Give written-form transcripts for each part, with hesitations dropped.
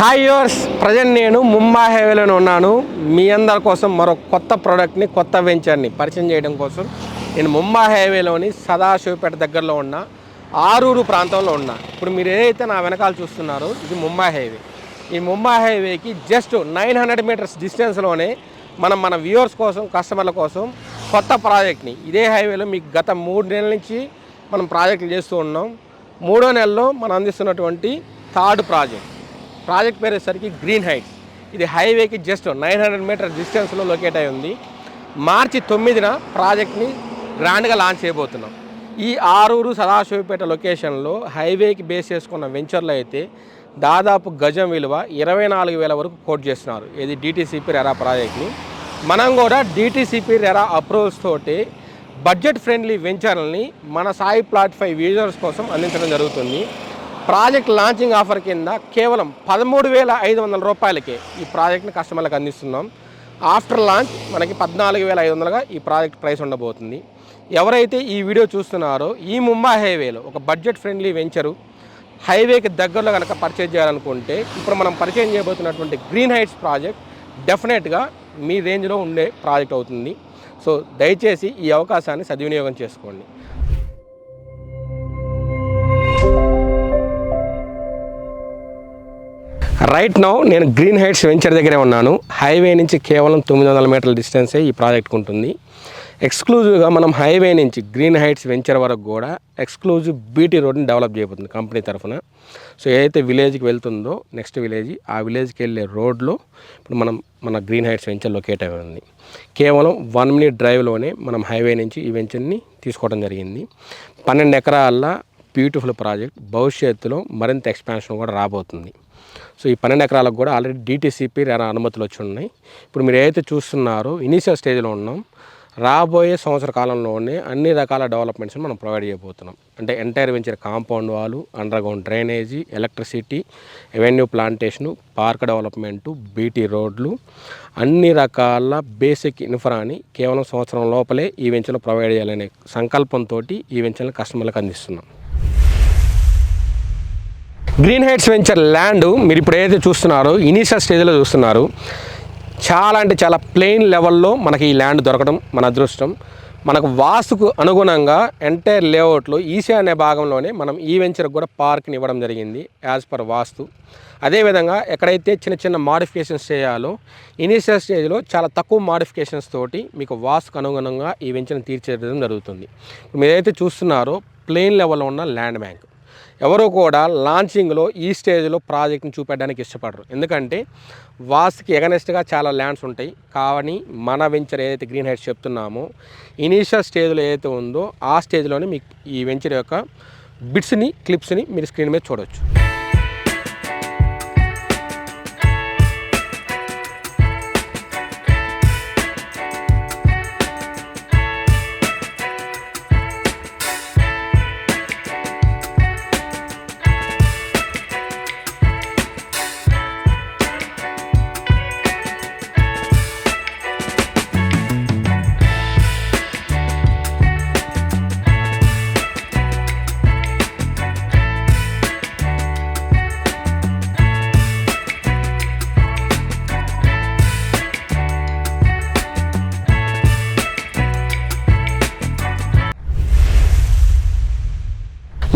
Hi yours, present నేను ముంబై హైవేలోనే ఉన్నాను. మీ అందరి కోసం మరో కొత్త ప్రోడక్ట్ని, కొత్త వెంచర్ని పరిచయం చేయడం కోసం నేను ముంబై హైవేలోని సదాశివపేట దగ్గరలో ఉన్న ఆరూరు ప్రాంతంలో ఉన్నా. ఇప్పుడు మీరు ఏదైతే నా వెనకాల చూస్తున్నారో ఇది ముంబై హైవే. ఈ ముంబై హైవేకి జస్ట్ 900 మీటర్స్ డిస్టెన్స్లోనే మన వ్యూవర్స్ కోసం, కస్టమర్ల కోసం కొత్త ప్రాజెక్ట్ని ఇదే హైవేలో మీకు గత 3 నెలల నుంచి మనం ప్రాజెక్టులు చేస్తూ ఉన్నాం. 3వ నెలలో మనం అందిస్తున్నటువంటి థర్డ్ ప్రాజెక్ట్ పేరు వచ్చేసరికి గ్రీన్ హైట్స్. ఇది హైవేకి జస్ట్ 900 మీటర్స్ డిస్టెన్స్లో లొకేట్ అయి ఉంది. మార్చి 9న ప్రాజెక్ట్ని గ్రాండ్గా లాంచ్ చేయబోతున్నాం. ఈ ఆరూరు సదాశివపేట లొకేషన్లో హైవేకి బేస్ చేసుకున్న వెంచర్లో అయితే దాదాపు గజం విలువ 24,000 వరకు కోట్ చేస్తున్నారు. ఇది DTCP రెరా ప్రాజెక్ట్ని. మనం కూడా DTCP రెరా అప్రూవల్స్ తోటి బడ్జెట్ ఫ్రెండ్లీ వెంచర్లని మన సాయి ప్లాట్ 5 యూజర్స్ కోసం అందించడం జరుగుతుంది. ప్రాజెక్ట్ లాంచింగ్ ఆఫర్ కింద కేవలం 13,500 రూపాయలకే ఈ ప్రాజెక్ట్ని కస్టమర్లకు అందిస్తున్నాం. ఆఫ్టర్ లాంచ్ మనకి 14,500గా ఈ ప్రాజెక్ట్ ప్రైస్ ఉండబోతుంది. ఎవరైతే ఈ వీడియో చూస్తున్నారో ఈ ముంబై హైవేలో ఒక బడ్జెట్ ఫ్రెండ్లీ వెంచరు హైవేకి దగ్గరలో కనుక పర్చేజ్ చేయాలనుకుంటే ఇప్పుడు మనం పరిచయం చేయబోతున్నటువంటి గ్రీన్ హైట్స్ ప్రాజెక్ట్ డెఫినెట్గా మీ రేంజ్లో ఉండే ప్రాజెక్ట్ అవుతుంది. సో దయచేసి ఈ అవకాశాన్ని సద్వినియోగం చేసుకోండి. రైట్ నౌ నేను గ్రీన్ హైట్స్ వెంచర్ దగ్గరే ఉన్నాను. హైవే నుంచి కేవలం 900 మీటర్ల డిస్టెన్సే ఈ ప్రాజెక్ట్కి ఉంటుంది. ఎక్స్క్లూజివ్గా మనం హైవే నుంచి గ్రీన్ హైట్స్ వెంచర్ వరకు కూడా ఎక్స్క్లూజివ్ BT రోడ్ని డెవలప్ చేయబోతుంది కంపెనీ తరఫున. సో ఏదైతే విలేజ్కి వెళ్తుందో నెక్స్ట్ విలేజ్, ఆ విలేజ్కి వెళ్ళే రోడ్లో ఇప్పుడు మన గ్రీన్ హైట్స్ వెంచర్ లొకేట్ అయి ఉంది. కేవలం 1 మినిట్ డ్రైవ్లోనే మనం హైవే నుంచి ఈ వెంచర్ని తీసుకోవడం జరిగింది. 12 ఎకరాల బ్యూటిఫుల్ ప్రాజెక్ట్. భవిష్యత్తులో మరింత ఎక్స్పాన్షన్ కూడా రాబోతుంది. సో ఈ 12 ఎకరాలకు కూడా ఆల్రెడీ DTCP రెరా అనుమతులు వచ్చి ఉన్నాయి. ఇప్పుడు మీరు ఏదైతే చూస్తున్నారో ఇనీషియల్ స్టేజ్లో ఉన్నాం. రాబోయే సంవత్సర కాలంలోనే అన్ని రకాల డెవలప్మెంట్స్ని మనం ప్రొవైడ్ చేయబోతున్నాం. అంటే ఎంటైర్ వెంచర్ కాంపౌండ్ వాలు, underground drainage, electricity, avenue plantation, park development, BT రోడ్లు, అన్ని రకాల బేసిక్ ఇన్ఫ్రాని కేవలం సంవత్సరం లోపలే ఈ వెంచర్లో ప్రొవైడ్ చేయాలనే సంకల్పంతో ఈ వెంచర్ని కస్టమర్లకు అందిస్తున్నాం. గ్రీన్ హైట్స్ వెంచర్ ల్యాండ్ మీరు ఇప్పుడు ఏదైతే చూస్తున్నారో ఇనీషియల్ స్టేజ్లో చూస్తున్నారు. చాలా అంటే చాలా ప్లెయిన్ లెవెల్లో మనకి ఈ ల్యాండ్ దొరకడం మన అదృష్టం. మనకు వాస్తుకు అనుగుణంగా ఎంటైర్ లేఅవుట్లో ఈశాన్య భాగంలోనే మనం ఈ వెంచర్కి కూడా పార్క్ని ఇవ్వడం జరిగింది యాజ్ పర్ వాస్తు. అదేవిధంగా ఎక్కడైతే చిన్న చిన్న మాడిఫికేషన్స్ చేయాలో ఇనీషియల్ స్టేజ్లో చాలా తక్కువ మాడిఫికేషన్స్ తోటి మీకు వాస్తుకు అనుగుణంగా ఈ వెంచర్ని తీర్చిదిద్దడం జరుగుతుంది. మీరు ఏదైతే చూస్తున్నారో ప్లెయిన్ లెవెల్లో ఉన్న ల్యాండ్ బ్యాంక్. ఎవరు కూడా లాంచింగ్లో ఈ స్టేజ్లో ప్రాజెక్ట్ని చూపెట్టడానికి ఇష్టపడరు. ఎందుకంటే వాస్తుకి ఎగనెస్ట్గా చాలా ల్యాండ్స్ ఉంటాయి. కానీ మన వెంచర్ ఏదైతే గ్రీన్ హైట్స్ చెప్తున్నామో ఇనీషియల్ స్టేజ్లో ఏదైతే ఉందో ఆ స్టేజ్లోనే మీకు ఈ వెంచర్ యొక్క బిట్స్ని, క్లిప్స్ని మీరు స్క్రీన్ మీద చూడవచ్చు.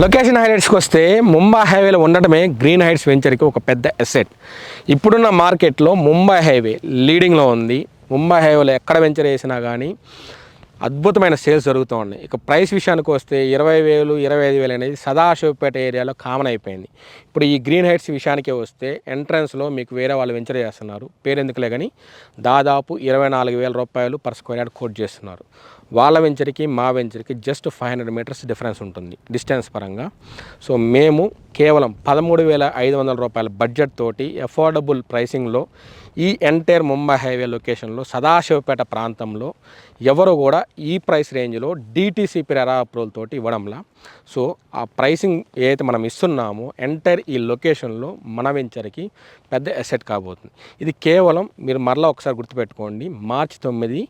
లొకేషన్ హైలైట్స్కి వస్తే ముంబై హైవేలో ఉండటమే గ్రీన్ హైట్స్ వెంచర్కి ఒక పెద్ద అసెట్. ఇప్పుడున్న మార్కెట్లో ముంబై హైవే లీడింగ్లో ఉంది. ముంబై హైవేలో ఎక్కడ వెంచర్ వేసినా కానీ అద్భుతమైన సేల్స్ జరుగుతూ ఉన్నాయి. ఇక ప్రైస్ విషయానికి వస్తే 20,000, 25,000 అనేది సదాశివపేట ఏరియాలో కామన్ అయిపోయింది. ఇప్పుడు ఈ గ్రీన్ హైట్స్ విషయానికే వస్తే ఎంట్రన్స్లో మీకు వేరే వాళ్ళు వెంచర్ చేస్తున్నారు. పేరెందుకులే కానీ దాదాపు 24,000 రూపాయలు పర్ స్క్వేర్ యార్డ్ కోట్ చేస్తున్నారు. వాళ్ళ వెంచర్కి మా వెంచర్కి జస్ట్ 500 మీటర్స్ డిఫరెన్స్ ఉంటుంది డిస్టెన్స్ పరంగా. సో మేము కేవలం 13,500 రూపాయల బడ్జెట్ తోటి అఫోర్డబుల్ ప్రైసింగ్లో ఈ ఎంటైర్ ముంబై హైవే లొకేషన్లో సదాశివపేట ప్రాంతంలో ఎవరు కూడా ఈ ప్రైస్ రేంజ్లో DTCP రెరా అప్రూవల్ తోటి ఇవ్వడంలా. సో ఆ ప్రైసింగ్ ఏదైతే మనం ఇస్తున్నామో ఎంటైర్ ఈ లొకేషన్లో మన వెంచర్కి పెద్ద అసెట్ కాబోతుంది. ఇది కేవలం మీరు మరలా ఒకసారి గుర్తుపెట్టుకోండి, మార్చి 9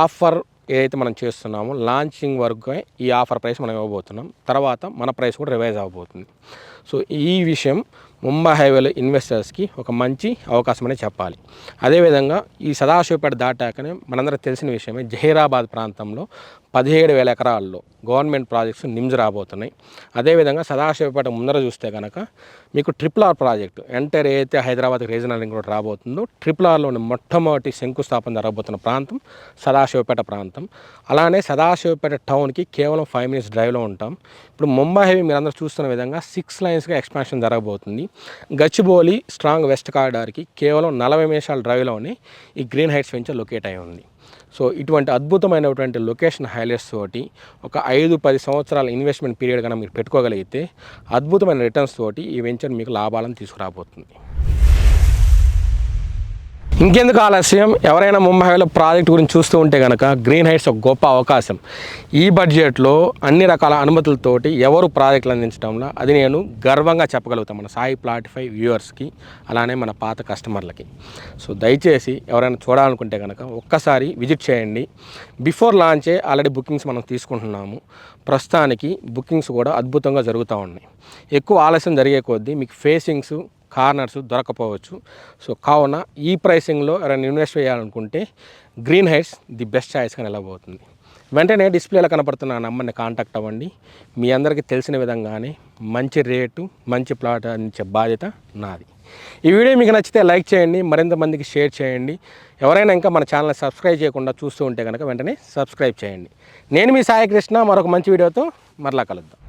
ఆఫర్ ఏదైతే మనం చేస్తున్నామో లాంచింగ్ వరకు ఈ ఆఫర్ ప్రైస్ మనం ఇవ్వబోతున్నాం. తర్వాత మన ప్రైస్ కూడా రివైజ్ అవ్వబోతుంది. సో ఈ విషయం ముంబై హైవేలో ఇన్వెస్టర్స్కి ఒక మంచి అవకాశం అనే చెప్పాలి. అదేవిధంగా ఈ సదాశివపేట దాటాకనే మనందరికి తెలిసిన విషయమే, జహీరాబాద్ ప్రాంతంలో 17,000 ఎకరాల్లో గవర్నమెంట్ ప్రాజెక్ట్స్ నిమ్స్ రాబోతున్నాయి. అదేవిధంగా సదాశివపేట ముందర చూస్తే కనుక మీకు RRR ప్రాజెక్టు ఎంటర్ ఏదైతే హైదరాబాద్ రీజనల్ రింగ్ రోడ్ రాబోతుందో RRRలోని మొట్టమొదటి శంకుస్థాపన జరగబోతున్న ప్రాంతం సదాశివపేట ప్రాంతం. అలానే సదాశివపేట టౌన్కి కేవలం 5 minutes డ్రైవ్లో ఉంటాం. ఇప్పుడు ముంబై హైవే మీరు అందరూ చూస్తున్న విధంగా 6 lanesగా ఎక్స్పాన్షన్ జరగబోతుంది. గచ్చిబౌలి స్ట్రాంగ్ వెస్ట్ కారిడార్కి కేవలం 40 నిమిషాల డ్రైవ్లోనే ఈ గ్రీన్ హైట్స్ వెంచర్ లొకేట్ అయి ఉంది. సో ఇటువంటి అద్భుతమైనటువంటి లొకేషన్ హైలైట్స్ తోటి ఒక 5-10 సంవత్సరాల ఇన్వెస్ట్మెంట్ పీరియడ్ కన్నా మీరు పెట్టుకోగలిగితే అద్భుతమైన రిటర్న్స్ తోటి ఈ వెంచర్ మీకు లాభాలను తీసుకురాబోతుంది. ఇంకెందుకు ఆలస్యం, ఎవరైనా ముంబై హైవేలో ప్రాజెక్ట్ గురించి చూస్తూ ఉంటే కనుక గ్రీన్ హైట్స్ ఒక గొప్ప అవకాశం. ఈ బడ్జెట్లో అన్ని రకాల అనుమతులతోటి ఎవరు ప్రాజెక్టులు అందించడంలో అది నేను గర్వంగా చెప్పగలుగుతాను మన సాయి ప్లాటిఫై వ్యూవర్స్కి, అలానే మన పాత కస్టమర్లకి. సో దయచేసి ఎవరైనా చూడాలనుకుంటే కనుక ఒక్కసారి విజిట్ చేయండి. బిఫోర్ లాంచే ఆల్రెడీ బుకింగ్స్ మనం తీసుకుంటున్నాము. ప్రస్తుతానికి బుకింగ్స్ కూడా అద్భుతంగా జరుగుతూ ఉన్నాయి. ఎక్కువ ఆలస్యం జరిగే కొద్దీ మీకు ఫేసింగ్స్ కార్నర్స్ దొరకపోవచ్చు. సో కావున ఈ ప్రైసింగ్లో ఎవరైనా ఇన్వెస్ట్ చేయాలనుకుంటే గ్రీన్ హైట్స్ ది బెస్ట్ చాయిస్గా నిలబోతుంది. వెంటనే డిస్ప్లేలో కనపడుతున్న నంబర్ని కాంటాక్ట్ అవ్వండి. మీ అందరికీ తెలిసిన విధంగానే మంచి రేటు మంచి ప్లాట్ అందించే బాధ్యత నాది. ఈ వీడియో మీకు నచ్చితే లైక్ చేయండి, మరింత మందికి షేర్ చేయండి. ఎవరైనా ఇంకా మన ఛానల్ని సబ్స్క్రైబ్ చేయకుండా చూస్తూ ఉంటే కనుక వెంటనే సబ్స్క్రైబ్ చేయండి. నేను మీ సాయి కృష్ణ, మరొక మంచి వీడియోతో మరలా కలుద్దాం.